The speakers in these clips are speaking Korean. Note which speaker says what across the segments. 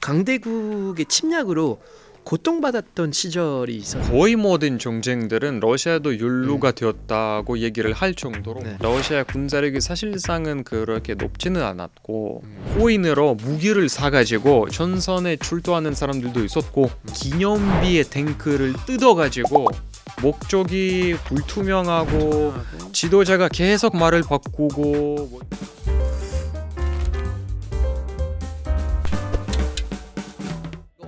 Speaker 1: 강대국의 침략으로 고통받았던 시절이 있었어요.
Speaker 2: 거의 모든 전쟁들은 러시아도 연루가 되었다고 얘기를 할 정도로 러시아 군사력이 사실상은 그렇게 높지는 않았고 코인으로 무기를 사가지고 전선에 출동하는 사람들도 있었고 기념비의 탱크를 뜯어가지고 목적이 불투명하고 지도자가 계속 말을 바꾸고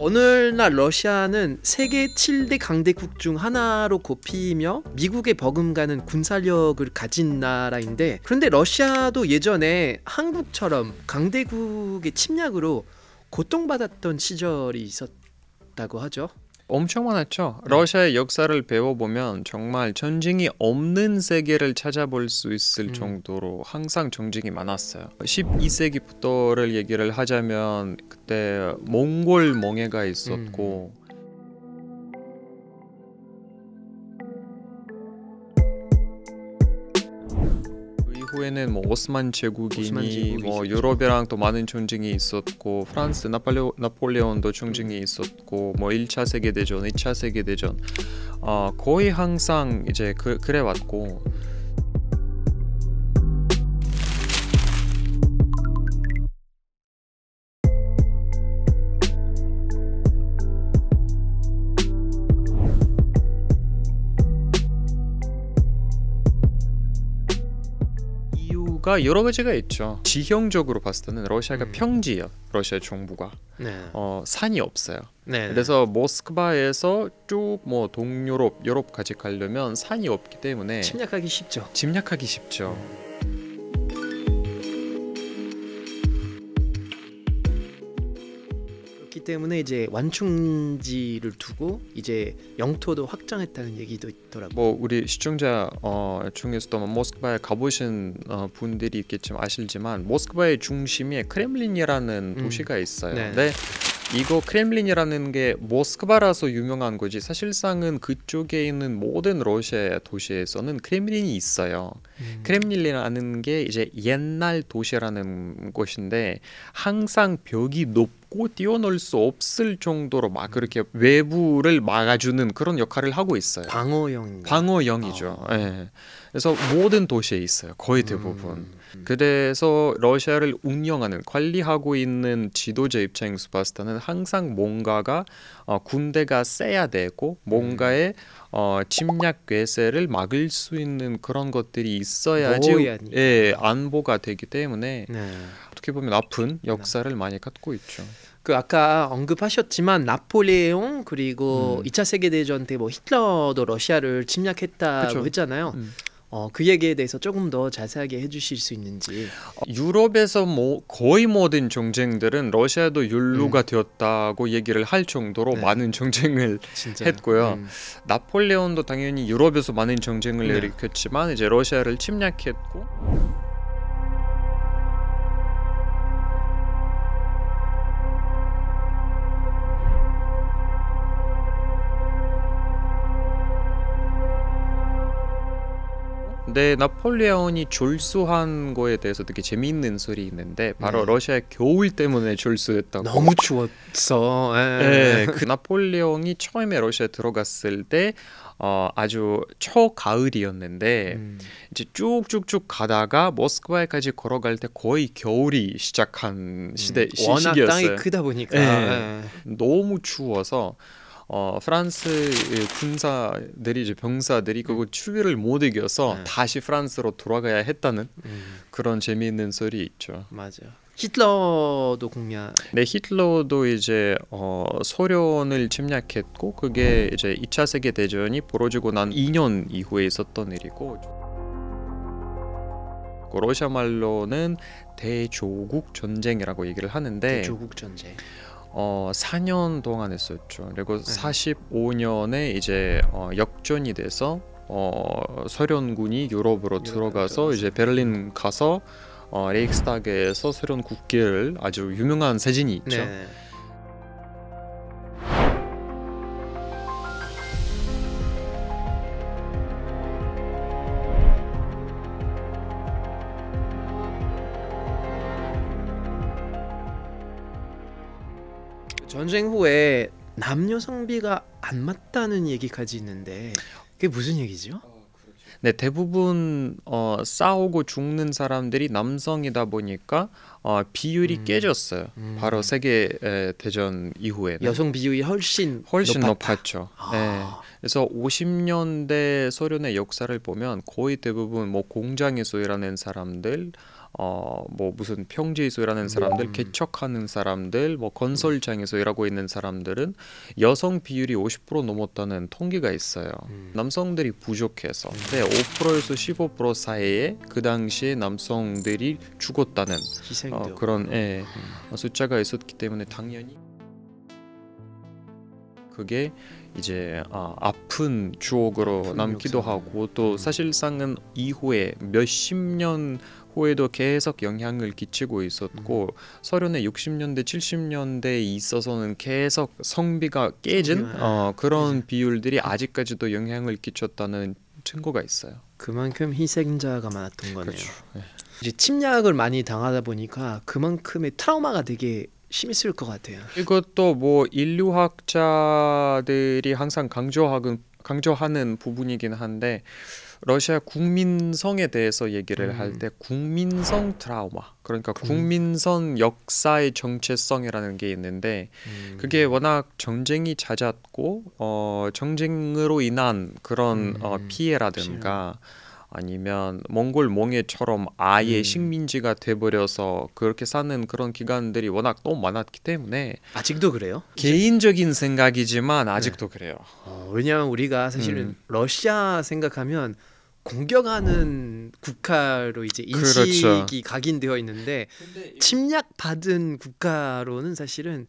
Speaker 1: 오늘날 러시아는 세계 7대 강대국 중 하나로 꼽히며 미국에 버금가는 군사력을 가진 나라인데, 그런데 러시아도 예전에 한국처럼 강대국의 침략으로 고통받았던 시절이 있었다고 하죠.
Speaker 2: 엄청 많았죠. 러시아의 역사를 배워보면 정말 전쟁이 없는 세계를 찾아볼 수 있을 정도로 항상 전쟁이 많았어요. 12세기부터를 얘기를 하자면 그때 몽골 멍해가 있었고 후에는 뭐 오스만 제국이니 뭐 유럽이랑 또 많은 전쟁이 있었고 프랑스 나폴레온도 전쟁이 있었고 뭐 1차 세계대전, 2차 세계대전 거의 항상 이제 그래 왔고 가 여러 가지가 있죠. 지형적으로 봤을 때는 러시아가 평지예요. 러시아 정부가 산이 없어요. 그래서 모스크바에서 쭉 뭐 동유럽, 유럽까지 가려면 산이 없기 때문에
Speaker 1: 침략하기 쉽죠. 그렇기 때문에 이제 완충지를 두고 이제 영토도 확장했다는 얘기도 있더라고요.
Speaker 2: 뭐 우리 시청자 중에서도 모스크바에 가보신 분들이 있겠지만 아실지만 모스크바의 중심에 크렘린이라는 도시가 있어요. 근데 이거 크렘린이라는 게 모스크바라서 유명한 거지 사실상은 그쪽에 있는 모든 러시아 도시에서는 크렘린이 있어요. 크렘린이라는 게 이제 옛날 도시라는 곳인데 항상 벽이 높고 뛰어놀 수 없을 정도로 막 그렇게 외부를 막아주는 그런 역할을 하고 있어요. 방어형이죠. 그래서 모든 도시에 있어요. 거의 대부분. 그래서 러시아를 운영하는, 관리하고 있는 지도자 입장에서 봤을 때는 항상 뭔가가 군대가 세야 되고 뭔가의 침략 괴세를 막을 수 있는 그런 것들이 있어야지 안보가 되기 때문에 어떻게 보면 아픈 역사를 많이 갖고 있죠.
Speaker 1: 그 아까 언급하셨지만 나폴레옹 그리고 2차 세계대전 때 뭐 히틀러도 러시아를 침략했다고 했잖아요. 그 얘기에 대해서 조금 더 자세하게 해주실 수 있는지.
Speaker 2: 유럽에서 뭐 거의 모든 전쟁들은 러시아도 연루가 되었다고 얘기를 할 정도로 많은 전쟁을 했고요. 나폴레온도 당연히 유럽에서 많은 전쟁을 일으켰지만 이제 러시아를 침략했고. 근데 나폴레온이 졸수한 거에 대해서 되게 재미있는 소리 있는데 바로 러시아의 겨울 때문에 졸수했다고.
Speaker 1: 너무 추웠어.
Speaker 2: 그 나폴레옹이 처음에 러시아에 들어갔을 때 아주 초가을이었는데 이제 쭉쭉쭉 가다가 모스크바에까지 걸어갈 때 거의 겨울이 시작한
Speaker 1: 워낙
Speaker 2: 시기였어요.
Speaker 1: 땅이 크다 보니까
Speaker 2: 너무 추워서 프랑스 군사들이 이제 병사들이 그거 추위를 못 이겨서 다시 프랑스로 돌아가야 했다는 그런 재미있는 소리 있죠.
Speaker 1: 맞아요. 히틀러도 공략.
Speaker 2: 네, 히틀러도 이제 소련을 침략했고 그게 이제 2차 세계 대전이 벌어지고 난 2년 이후에 있었던 일이고 러시아 말로는 대조국 전쟁이라고 얘기를 하는데
Speaker 1: 대조국 전쟁.
Speaker 2: 4년 동안 했었죠. 그리고 45년에 이제 역전이 돼서 소련군이 유럽으로 들어가서 이제 베를린 가서 레이크스타그에서 소련 국기를 아주 유명한 사진이 있죠.
Speaker 1: 전쟁 후에 남녀 성비가 안 맞다는 얘기까지 있는데 그게 무슨 얘기죠?
Speaker 2: 네, 대부분 싸우고 죽는 사람들이 남성이다 보니까 비율이 깨졌어요. 바로 세계 대전 이후에는
Speaker 1: 여성 비율이 훨씬
Speaker 2: 높았죠. 네. 그래서 50년대 소련의 역사를 보면 거의 대부분 뭐 공장에서 일하는 사람들, 뭐 무슨 평지에서 일하는 사람들, 개척하는 사람들, 뭐 건설장에서 일하고 있는 사람들은 여성 비율이 50% 넘었다는 통계가 있어요. 남성들이 부족해서. 근데 5%에서 15% 사이에 그 당시에 남성들이 죽었다는 그런 숫자가 있었기 때문에 당연히 그게 이제 아픈 추억으로 남기도 하고 또 사실상은 이후에 몇십 년 후에도 계속 영향을 끼치고 있었고 소련의 60년대 70년대에 있어서는 계속 성비가 깨진 그런 비율들이 아직까지도 영향을 끼쳤다는 증거가 있어요.
Speaker 1: 그만큼 희생자가 많았던 거네요.
Speaker 2: 그렇죠. 네.
Speaker 1: 이제 침략을 많이 당하다 보니까 그만큼의 트라우마가 되게 심했을 것 같아요.
Speaker 2: 이것도 뭐 인류학자들이 항상 강조하는 부분이긴 한데 러시아 국민성에 대해서 얘기를 할 때 국민성 트라우마, 그러니까 국민성 역사의 정체성이라는 게 있는데 그게 워낙 전쟁이 잦았고 전쟁으로 인한 그런 피해라든가 아니면 몽골 몽해처럼 아예 식민지가 돼버려서 그렇게 사는 그런 기간들이 워낙 너무 많았기 때문에
Speaker 1: 아직도 그래요?
Speaker 2: 개인적인 생각이지만 아직도 그래요.
Speaker 1: 왜냐하면 우리가 사실은 러시아 생각하면 공격하는 국가로 이제 인식이
Speaker 2: 그렇죠.
Speaker 1: 각인되어 있는데 침략받은 국가로는 사실은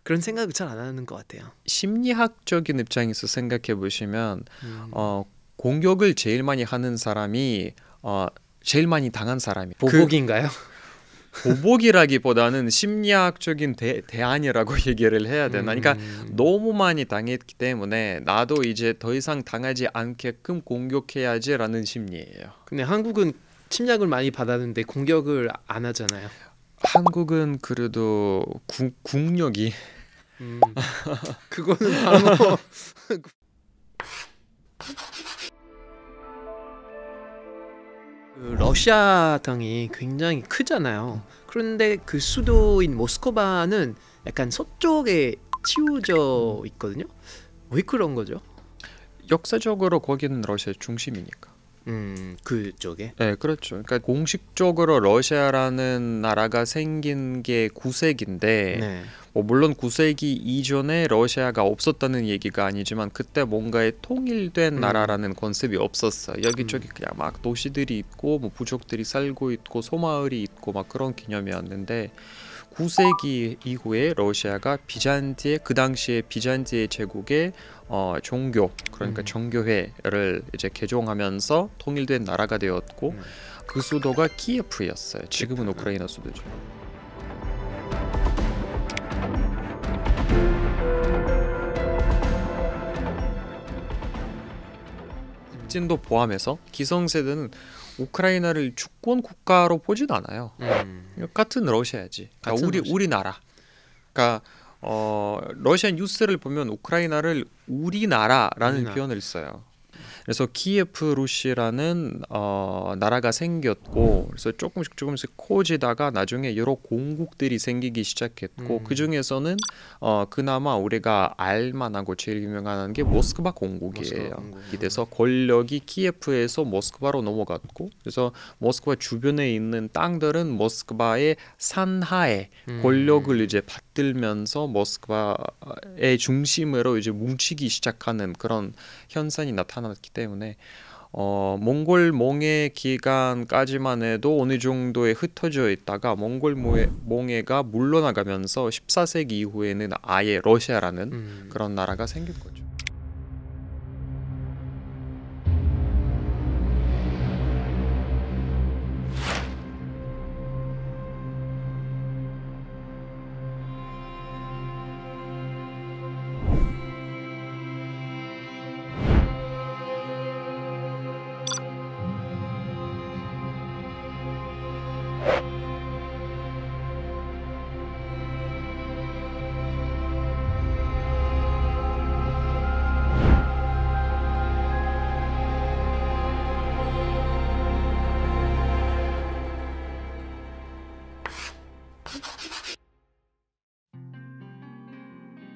Speaker 1: 그런 생각을 잘 안 하는 것 같아요.
Speaker 2: 심리학적인 입장에서 생각해 보시면 공격을 제일 많이 하는 사람이 제일 많이 당한 사람이
Speaker 1: 보복인가요?
Speaker 2: 보복이라기보다는 심리학적인 대안이라고 얘기를 해야 되나. 그러니까 너무 많이 당했기 때문에 나도 이제 더 이상 당하지 않게끔 공격해야지라는 심리예요.
Speaker 1: 근데 한국은 침략을 많이 받았는데 공격을 안 하잖아요.
Speaker 2: 한국은 그래도 국력이
Speaker 1: 그거는 바로 러시아 땅이 굉장히 크잖아요. 그런데 그 수도인 모스크바는 약간 서쪽에 치우져 있거든요. 왜 그런 거죠?
Speaker 2: 역사적으로 거기는 러시아 중심이니까.
Speaker 1: 그쪽에?
Speaker 2: 네, 그렇죠. 그러니까 공식적으로 러시아라는 나라가 생긴 게 9세기인데
Speaker 1: 네.
Speaker 2: 뭐 물론 9세기 이전에 러시아가 없었다는 얘기가 아니지만 그때 뭔가의 통일된 나라라는 컨셉이 없었어요. 여기저기 그냥 막 도시들이 있고 뭐 부족들이 살고 있고 소마을이 있고 막 그런 개념이었는데 9세기 이후에 러시아가 그 당시에 비잔티의 제국의 종교, 그러니까 정교회를 이제 개종하면서 통일된 나라가 되었고 그 수도가 키예프였어요. 지금은 우크라이나 수도죠. 푸틴도 포함해서 기성세대는 우크라이나를 주권 국가로 보진 않아요. 같은 러시아지. 그러니까 우리나라. 그러니까 러시아 뉴스를 보면 우크라이나를 우리나라라는 표현을 써요. 그래서 키예프 루시라는 나라가 생겼고 그래서 조금씩 커지다가 나중에 여러 공국들이 생기기 시작했고 그 중에서는 그나마 우리가 알만하고 제일 유명한 게 모스크바 공국이에요. 그래서 권력이 키예프에서 모스크바로 넘어갔고 그래서 모스크바 주변에 있는 땅들은 모스크바의 산하에 권력을 이제 받들면서 모스크바의 중심으로 이제 뭉치기 시작하는 그런 현상이 나타났기 때문에 몽골 몽해 기간까지만 해도 어느 정도에 흩어져 있다가 몽골 몽해가 물러나가면서 14세기 이후에는 아예 러시아라는 그런 나라가 생긴 거죠.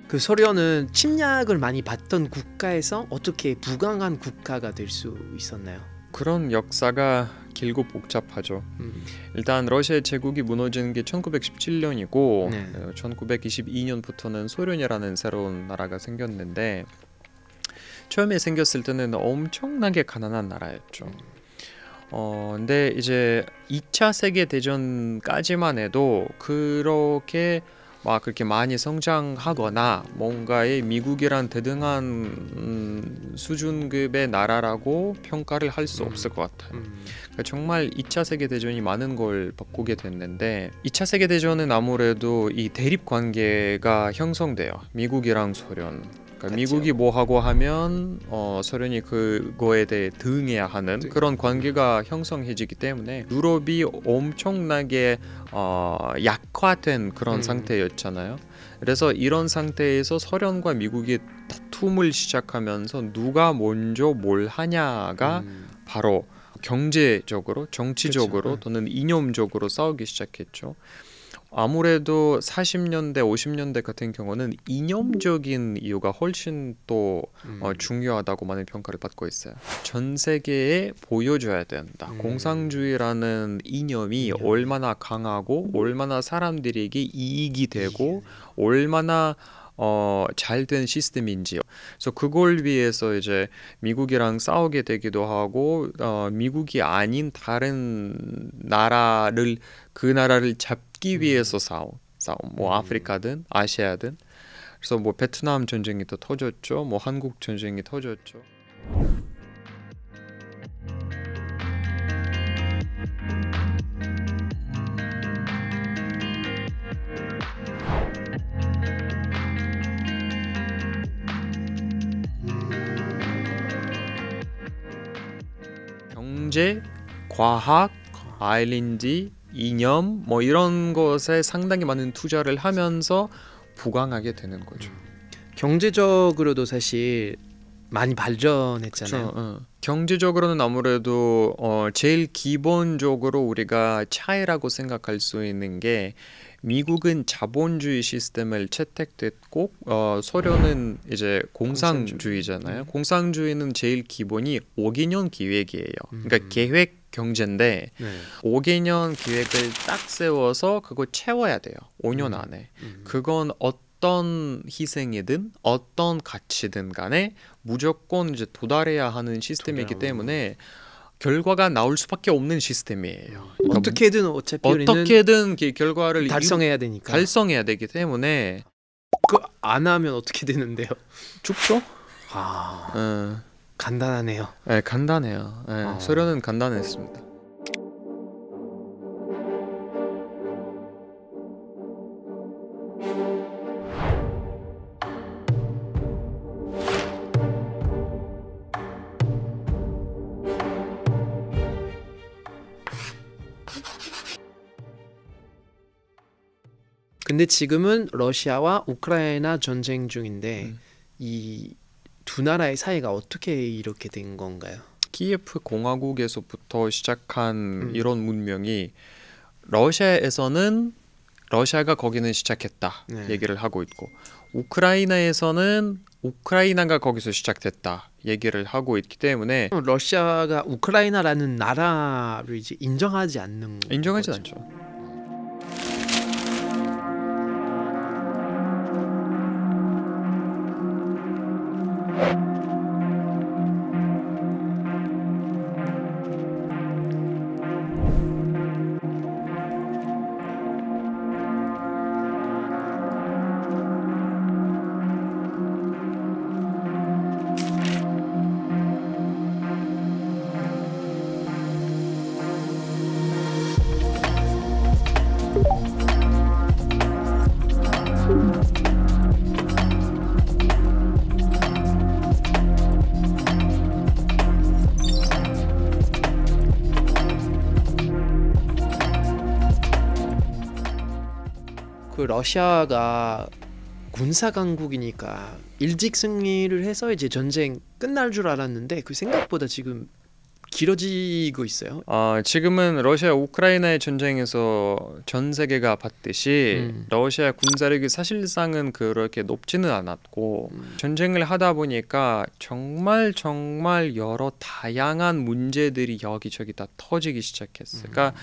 Speaker 1: 그 소련은 침략을 많이 받던 국가에서 어떻게 부강한 국가가 될 수 있었나요?
Speaker 2: 그런 역사가 길고 복잡하죠. 일단 러시아의 제국이 무너지는 게 1917년이고 1922년부터는 소련이라는 새로운 나라가 생겼는데 처음에 생겼을 때는 엄청나게 가난한 나라였죠. 근데 이제 2차 세계 대전까지만 해도 그렇게 많이 성장하거나 뭔가의 미국이란 대등한 수준급의 나라라고 평가를 할 수 없을 것 같아요. 그러니까 정말 2차 세계대전이 많은 걸 바꾸게 됐는데 2차 세계대전은 아무래도 이 대립 관계가 형성돼요. 미국이랑 소련. 그러니까 미국이 뭐 하고 하면 소련이 그거에 대해 대응해야 하는 그런 관계가 형성해지기 때문에 유럽이 엄청나게 약화된 그런 상태였잖아요. 그래서 이런 상태에서 소련과 미국이 다툼을 시작하면서 누가 먼저 뭘 하냐가 바로 경제적으로, 정치적으로 또는 이념적으로 싸우기 시작했죠. 아무래도 40년대, 50년대 같은 경우는 이념적인 이유가 훨씬 또 중요하다고 많은 평가를 받고 있어요. 전 세계에 보여줘야 된다. 공산주의라는 이념이 얼마나 강하고 얼마나 사람들에게 이익이 되고 얼마나 잘된 시스템인지요. 그래서 그걸 위해서 이제 미국이랑 싸우게 되기도 하고 미국이 아닌 다른 나라를 그 나라를 잡기 위해서 싸움. 뭐 아프리카든 아시아든. 그래서 뭐 베트남 전쟁이 또 터졌죠. 뭐 한국 전쟁이 터졌죠. 경제, 과학, R&D, 이념 뭐 이런 것에 상당히 많은 투자를 하면서 부강하게 되는 거죠.
Speaker 1: 경제적으로도 사실 많이 발전했잖아요.
Speaker 2: 그쵸, 경제적으로는 아무래도 제일 기본적으로 우리가 차이라고 생각할 수 있는 게 미국은 자본주의 시스템을 채택됐고 소련은 이제 공산주의잖아요. 공산주의는 제일 기본이 5개년 기획이에요. 그러니까 계획 경제인데 5개년 기획을 딱 세워서 그거 채워야 돼요. 5년 안에. 그건 어떤 희생이든 어떤 가치든 간에 무조건 이제 도달해야 하는 시스템이기 때문에 결과가 나올 수밖에 없는 시스템이에요. 그러니까
Speaker 1: 어떻게든 어차피
Speaker 2: 어떻게든 결과를
Speaker 1: 달성해야 되니까.
Speaker 2: 달성해야 되기 때문에
Speaker 1: 그 안 하면 어떻게 되는데요?
Speaker 2: 죽죠?
Speaker 1: 간단하네요.
Speaker 2: 네, 간단해요. 네, 소련은 간단했습니다.
Speaker 1: 근데 지금은 러시아와 우크라이나 전쟁 중인데 이 두 나라의 사이가 어떻게 이렇게 된 건가요?
Speaker 2: 키예프 공화국에서부터 시작한 이런 문명이 러시아에서는 러시아가 거기는 시작했다 얘기를 하고 있고 우크라이나에서는 우크라이나가 거기서 시작됐다 얘기를 하고 있기 때문에
Speaker 1: 러시아가 우크라이나라는 나라를 이제 인정하지
Speaker 2: 거죠. 않죠.
Speaker 1: 그 러시아가 군사 강국이니까 일찍 승리를 해서 이제 전쟁 끝날 줄 알았는데 그 생각보다 지금 길어지고 있어요?
Speaker 2: 지금은 러시아 우크라이나의 전쟁에서 전 세계가 봤듯이 러시아 군사력이 사실상은 그렇게 높지는 않았고 전쟁을 하다 보니까 정말 여러 다양한 문제들이 여기저기 다 터지기 시작했어요. 그러니까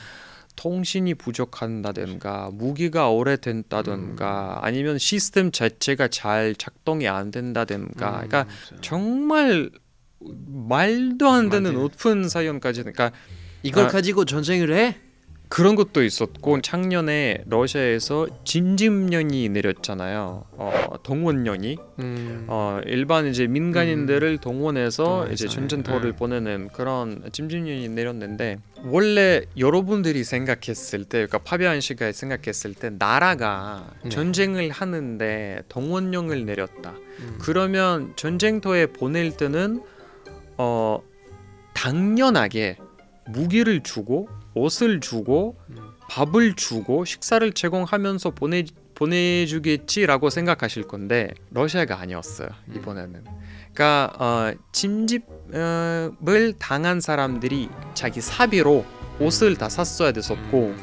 Speaker 2: 통신이 부족한다든가 무기가 오래된다든가 아니면 시스템 자체가 잘 작동이 안 된다든가 그러니까 정말 말도 안 되는 오픈 사연까지 그러니까
Speaker 1: 이걸 가지고 전쟁을 해?
Speaker 2: 그런 것도 있었고 작년에 러시아에서 진집년이 내렸잖아요. 동원년이 일반 이제 민간인들을 동원해서 이제 전쟁터를 보내는 그런 진집년이 내렸는데 원래 여러분들이 생각했을 때 그러니까 파비안 씨가 생각했을 때 나라가 전쟁을 하는데 동원령을 내렸다. 그러면 전쟁터에 보낼 때는 당연하게 무기를 주고 옷을 주고 밥을 주고 식사를 제공하면서 보내주겠지라고 생각하실 건데 러시아가 아니었어요 이번에는. 그러니까 침집을 당한 사람들이 자기 사비로 옷을 다 샀어야 됐었고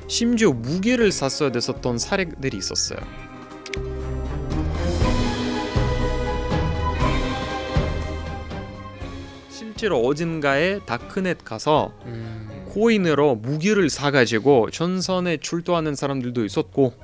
Speaker 2: 심지어 무기를 샀어야 됐었던 사례들이 있었어요. 실제로 어딘가에 다크넷 가서 코인으로 무기를 사가지고 전선에 출두하는 사람들도 있었고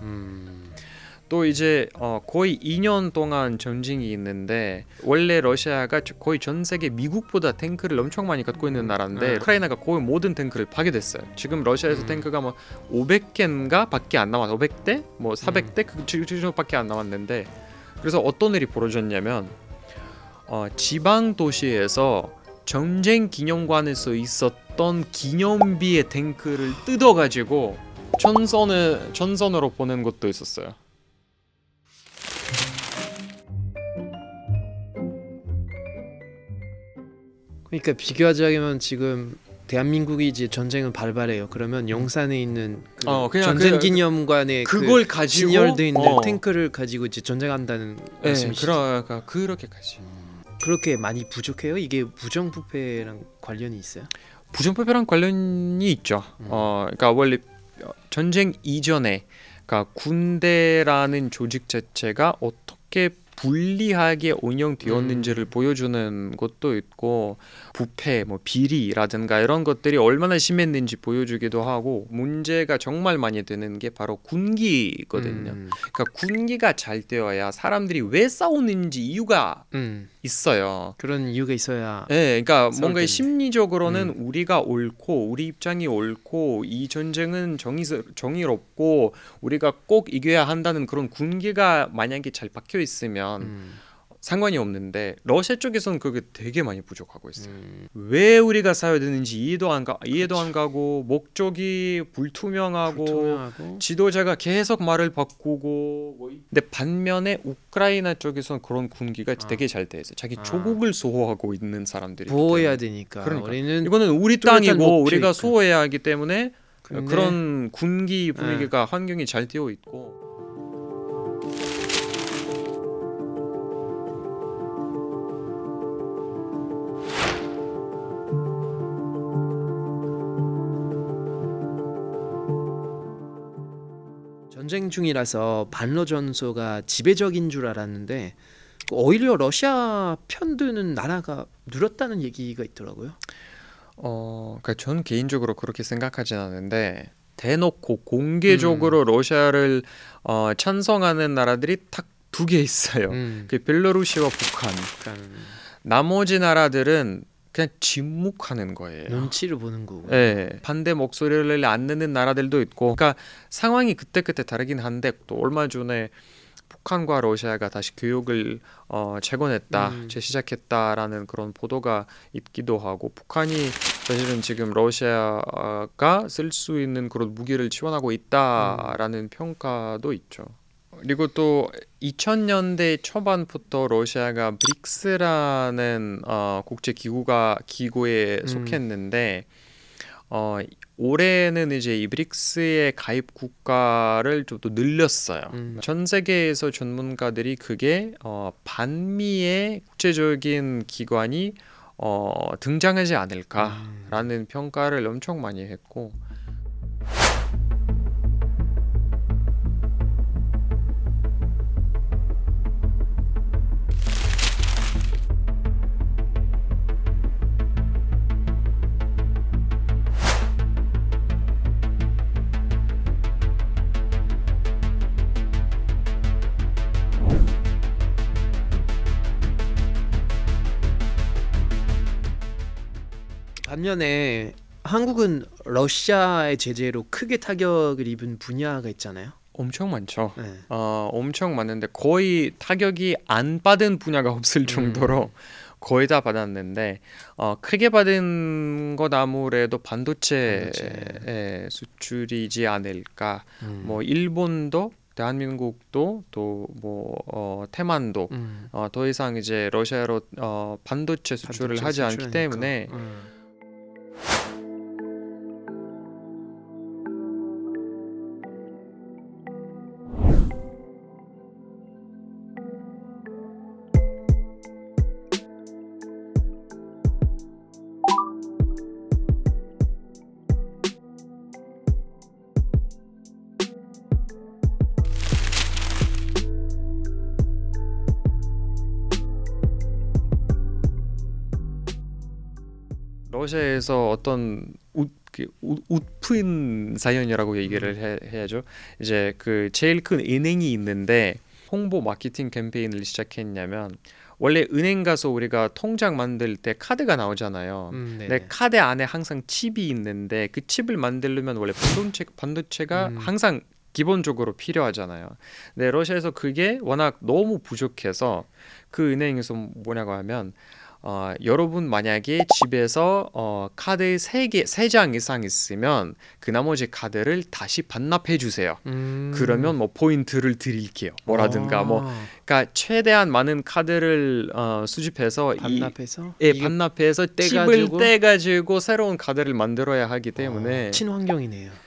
Speaker 2: 또 이제 거의 2년 동안 전쟁이 있는데 원래 러시아가 거의 전 세계 미국보다 탱크를 엄청 많이 갖고 있는 나라인데 우크라이나가 거의 모든 탱크를 파괴됐어요. 지금 러시아에서 탱크가 뭐 500개인가 밖에 안 남았어. 500대? 뭐 400대? 그 정도밖에 안 남았는데 그래서 어떤 일이 벌어졌냐면 지방 도시에서 전쟁 기념관에서 있었던 기념비의 탱크를 뜯어가지고 전선으로 보낸 것도 있었어요.
Speaker 1: 그러니까 비교하자면 지금 대한민국이 이제 전쟁을 발발해요. 그러면 용산에 있는 전쟁 기념관에
Speaker 2: 그걸 가지고
Speaker 1: 진열돼 있는 탱크를 가지고 이제 전쟁한다는 말씀이시죠?
Speaker 2: 그렇게까지.
Speaker 1: 그렇게 많이 부족해요? 이게 부정부패랑 관련이 있어요?
Speaker 2: 부정부패랑 관련이 있죠. 그러니까 원래 전쟁 이전에 그러니까 군대라는 조직 자체가 어떻게 불리하게 운영되었는지를 보여주는 것도 있고 부패, 뭐 비리라든가 이런 것들이 얼마나 심했는지 보여주기도 하고 문제가 정말 많이 되는 게 바로 군기거든요. 그러니까 군기가 잘 되어야 사람들이 왜 싸우는지 이유가 있어요.
Speaker 1: 그런 이유가 있어야.
Speaker 2: 네, 그러니까 뭔가 심리적으로는 우리가 옳고 우리 입장이 옳고 이 전쟁은 정의롭고 우리가 꼭 이겨야 한다는 그런 군기가 만약에 잘 박혀 있으면 상관이 없는데 러시아 쪽에서는 그게 되게 많이 부족하고 있어요. 왜 우리가 싸워야 되는지 이해도 안 가고 목적이 불투명하고 지도자가 계속 말을 바꾸고 근데 반면에 우크라이나 쪽에서는 그런 군기가 되게 잘 돼 있어요. 자기 조국을 수호하고 있는 사람들이
Speaker 1: 보호해야 되니까.
Speaker 2: 그러니까
Speaker 1: 우리는
Speaker 2: 이거는 우리 땅이고 우리가 수호해야 하기 때문에 그런 군기 분위기가 환경이 잘 되어 있고
Speaker 1: 전쟁 중이라서 반러 전소가 지배적인 줄 알았는데 오히려 러시아 편드는 나라가 늘었다는 얘기가 있더라고요.
Speaker 2: 그러니까 전 개인적으로 그렇게 생각하진 않는데 대놓고 공개적으로 러시아를 찬성하는 나라들이 딱 2개 있어요. 그 벨라루시와 북한. 나머지 나라들은 그냥 침묵하는 거예요.
Speaker 1: 눈치를 보는 거고.
Speaker 2: 네, 반대 목소리를 안 내는 나라들도 있고. 그러니까 상황이 그때그때 다르긴 한데 또 얼마 전에 북한과 러시아가 다시 교역을 재시작했다라는 그런 보도가 있기도 하고 북한이 사실은 지금 러시아가 쓸 수 있는 그런 무기를 지원하고 있다라는 평가도 있죠. 그리고 또 2000년대 초반부터 러시아가 브릭스라는 국제 기구에 속했는데 올해는 이제 이 브릭스의 가입 국가를 좀 더 늘렸어요. 전 세계에서 전문가들이 그게 반미의 국제적인 기관이 등장하지 않을까라는 평가를 엄청 많이 했고.
Speaker 1: 반면에 한국은 러시아의 제재로 크게 타격을 입은 분야가 있잖아요.
Speaker 2: 엄청 많죠.
Speaker 1: 네.
Speaker 2: 엄청 많은데 거의 타격이 안 받은 분야가 없을 정도로 거의 다 받았는데 크게 받은 것 아무래도 반도체 수출이지 않을까. 뭐 일본도 대한민국도 또 뭐 대만도 더 이상 이제 러시아로 반도체 수출을 하지 않기 때문에 러시아에서 어떤 웃픈 사연이라고 얘기를 해야죠. 이제 그 제일 큰 은행이 있는데 홍보 마케팅 캠페인을 시작했냐면 원래 은행 가서 우리가 통장 만들 때 카드가 나오잖아요. 근데 카드 안에 항상 칩이 있는데 그 칩을 만들려면 원래 반도체가 항상 기본적으로 필요하잖아요. 근데 러시아에서 그게 워낙 너무 부족해서 그 은행에서 뭐냐고 하면 여러분 만약에 집에서 카드 3장 이상 있으면 그 나머지 카드를 다시 반납해 주세요. 그러면 뭐 포인트를 드릴게요. 뭐라든가 그러니까 최대한 많은 카드를 수집해서 반납해서 칩을 떼가지고 새로운 카드를 만들어야 하기 때문에
Speaker 1: 친환경이네요.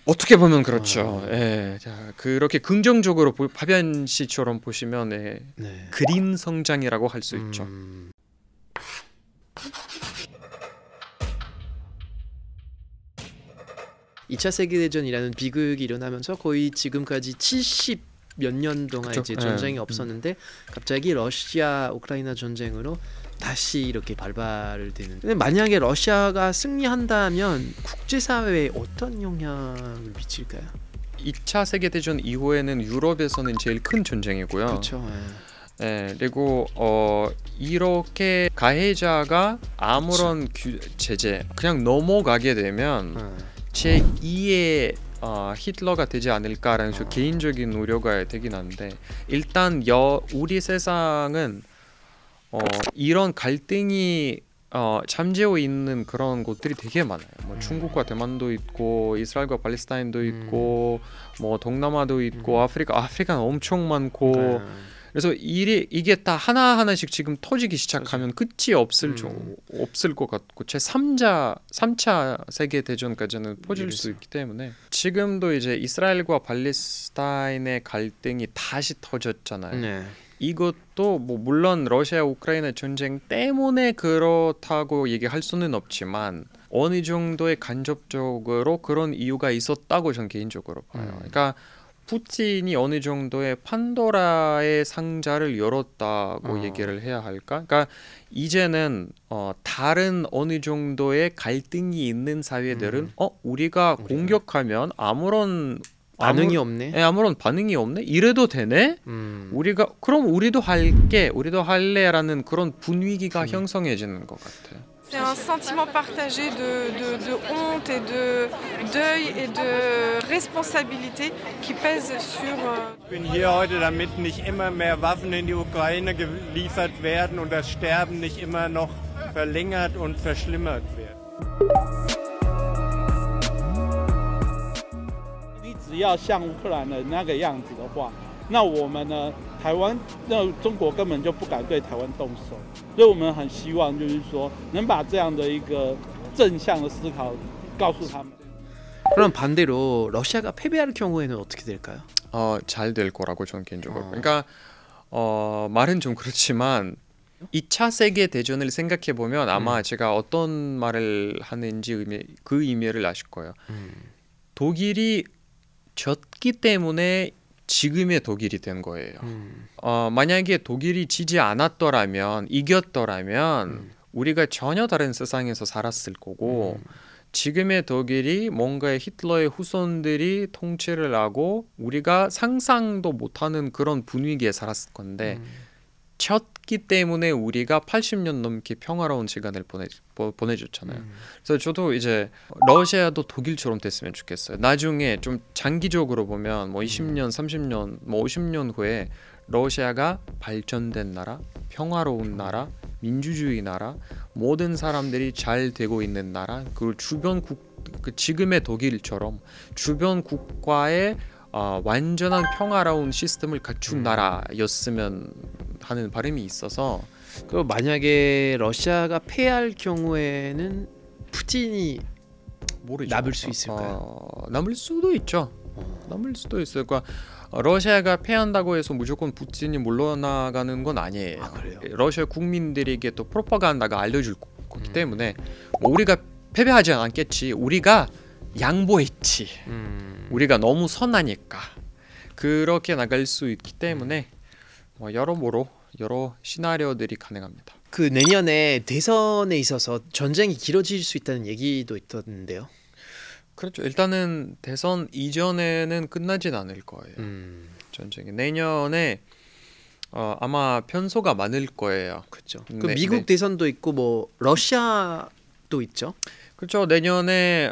Speaker 2: 어떻게 보면 그렇죠. 예, 자, 그렇게 긍정적으로 파비안 씨처럼 보시면 그린 성장이라고 할 수 있죠.
Speaker 1: 2차 세계대전이라는 비극이 일어나면서 거의 지금까지 70 몇 년 동안 이제 전쟁이 없었는데 갑자기 러시아 우크라이나 전쟁으로 다시 이렇게 발발을 되는. 근데 만약에 러시아가 승리한다면 국제사회에 어떤 영향을 미칠까요?
Speaker 2: 2차 세계대전 이후에는 유럽에서는 제일 큰 전쟁이고요.
Speaker 1: 그렇죠.
Speaker 2: 그리고 이렇게 가해자가 아무런 제재 그냥 넘어가게 되면 제2의 히틀러가 되지 않을까라는 개인적인 우려가 되긴 한데 일단 우리 세상은 이런 갈등이 잠재워 있는 그런 곳들이 되게 많아요. 뭐 중국과 대만도 있고 이스라엘과 팔레스타인도 있고 뭐 동남아도 있고 아프리카는 엄청 많고 그래서 이게 다 하나하나씩 지금 터지기 시작하면 끝이 없을 것 같고 제 3차 세계대전까지는 퍼질 수 있기 때문에 지금도 이제 이스라엘과 팔레스타인의 갈등이 다시 터졌잖아요. 이것도 뭐 물론 러시아 우크라이나 전쟁 때문에 그렇다고 얘기할 수는 없지만 어느 정도의 간접적으로 그런 이유가 있었다고 저는 개인적으로 봐요. 그러니까 푸틴이 어느 정도의 판도라의 상자를 열었다고 얘기를 해야 할까? 그러니까 이제는 다른 어느 정도의 갈등이 있는 사회들은 우리가 공격하면 아무런 반응이 없네. 이래도 되네. 그럼 우리도 할래라는 그런 분위기가 형성해지는 것 같아요.
Speaker 3: C'est un sentiment partagé de honte et de deuil et de responsabilité qui pèse sur.
Speaker 4: Ich bin hier heute, damit nicht immer mehr Waffen in die Ukraine geliefert werden und das Sterben nicht immer noch verlängert und verschlimmert wird.
Speaker 5: 你只要像乌克兰的那个样子的话，那我们呢？台湾，那中国根本就不敢对台湾动手，所以我们很希望就是说能把这样的一个正向的思考告诉他们。
Speaker 1: 그럼 반대로 러시아가 패배할 경우에는 어떻게 될까요?
Speaker 2: 잘 될 거라고 저는 개인적으로. 그러니까 말은 좀 그렇지만 2차 세계 대전을 생각해 보면 아마 제가 어떤 말을 하는지 그 의미를 아실 거예요. 독일이 졌기 때문에 지금의 독일이 된 거예요. 만약에 독일이 지지 않았더라면, 이겼더라면 우리가 전혀 다른 세상에서 살았을 거고 지금의 독일이 뭔가 히틀러의 후손들이 통치를 하고 우리가 상상도 못하는 그런 분위기에 살았을 건데 졌기 때문에 우리가 80년 넘게 평화로운 시간을 보내줬잖아요. 그래서 저도 이제 러시아도 독일처럼 됐으면 좋겠어요. 나중에 좀 장기적으로 보면 뭐 20년, 30년, 뭐 50년 후에 러시아가 발전된 나라, 평화로운 나라, 민주주의 나라, 모든 사람들이 잘 되고 있는 나라, 그 주변 그 지금의 독일처럼 주변 국가의 완전한 평화로운 시스템을 갖춘 나라였으면 하는 바람이 있어서
Speaker 1: 그 만약에 러시아가 패할 경우에는 푸틴이
Speaker 2: 모르죠.
Speaker 1: 남을 수 있을까요?
Speaker 2: 남을 수도 있죠. 남을 수도 있어요. 그러니까 러시아가 패한다고 해서 무조건 푸틴이 물러나가는 건 아니에요.
Speaker 1: 그래요?
Speaker 2: 러시아 국민들에게 또 프로파간다가 알려줄 거기 때문에 뭐 우리가 패배하지 않겠지. 우리가 양보했지. 우리가 너무 선하니까 그렇게 나갈 수 있기 때문에 뭐 여러모로 여러 시나리오들이 가능합니다.
Speaker 1: 그 내년에 대선에 있어서 전쟁이 길어질 수 있다는 얘기도 있던데요.
Speaker 2: 그렇죠. 일단은 대선 이전에는 끝나진 않을 거예요. 전쟁이 내년에 아마 변수가 많을 거예요.
Speaker 1: 그렇죠. 그 미국 대선도 있고 뭐 러시아도 있죠.
Speaker 2: 그렇죠. 내년에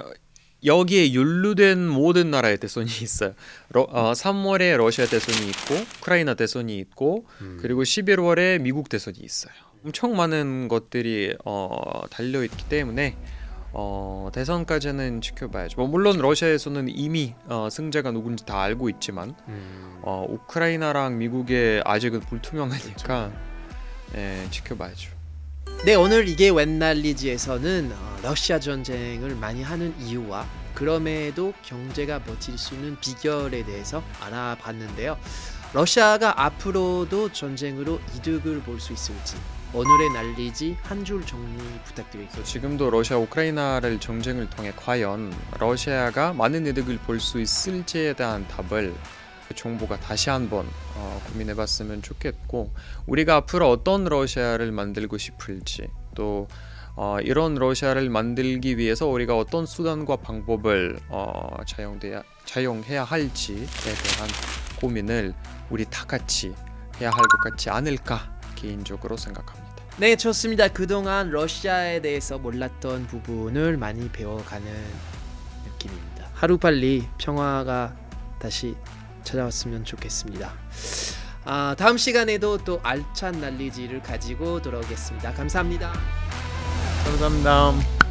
Speaker 2: 여기에 연루된 모든 나라의 대선이 있어요. 3월에 러시아 대선이 있고 우크라이나 대선이 있고 그리고 11월에 미국 대선이 있어요. 엄청 많은 것들이 달려있기 때문에 대선까지는 지켜봐야죠. 뭐 물론 러시아에서는 이미 승자가 누군지 다 알고 있지만 우크라이나랑 미국에 아직은 불투명하니까 지켜봐야죠.
Speaker 1: 네, 오늘 이게 웬 난리지에서는 러시아 전쟁을 많이 하는 이유와 그럼에도 경제가 버틸 수 있는 비결에 대해서 알아봤는데요. 러시아가 앞으로도 전쟁으로 이득을 볼 수 있을지 오늘의 난리지 한 줄 정리 부탁드리겠습니다.
Speaker 2: 지금도 러시아 우크라이나를 전쟁을 통해 과연 러시아가 많은 이득을 볼 수 있을지에 대한 답을 정부가 다시 한번 고민해봤으면 좋겠고 우리가 앞으로 어떤 러시아를 만들고 싶을지 또 이런 러시아를 만들기 위해서 우리가 어떤 수단과 방법을 사용해야 할지에 대한 고민을 우리 다 같이 해야 할 것 같지 않을까 개인적으로 생각합니다.
Speaker 1: 네, 좋습니다. 그동안 러시아에 대해서 몰랐던 부분을 많이 배워가는 느낌입니다. 하루빨리 평화가 다시 찾아왔으면 좋겠습니다. 다음 시간에도 또 알찬 난리지를 가지고 돌아오겠습니다. 감사합니다.
Speaker 2: 감사합니다.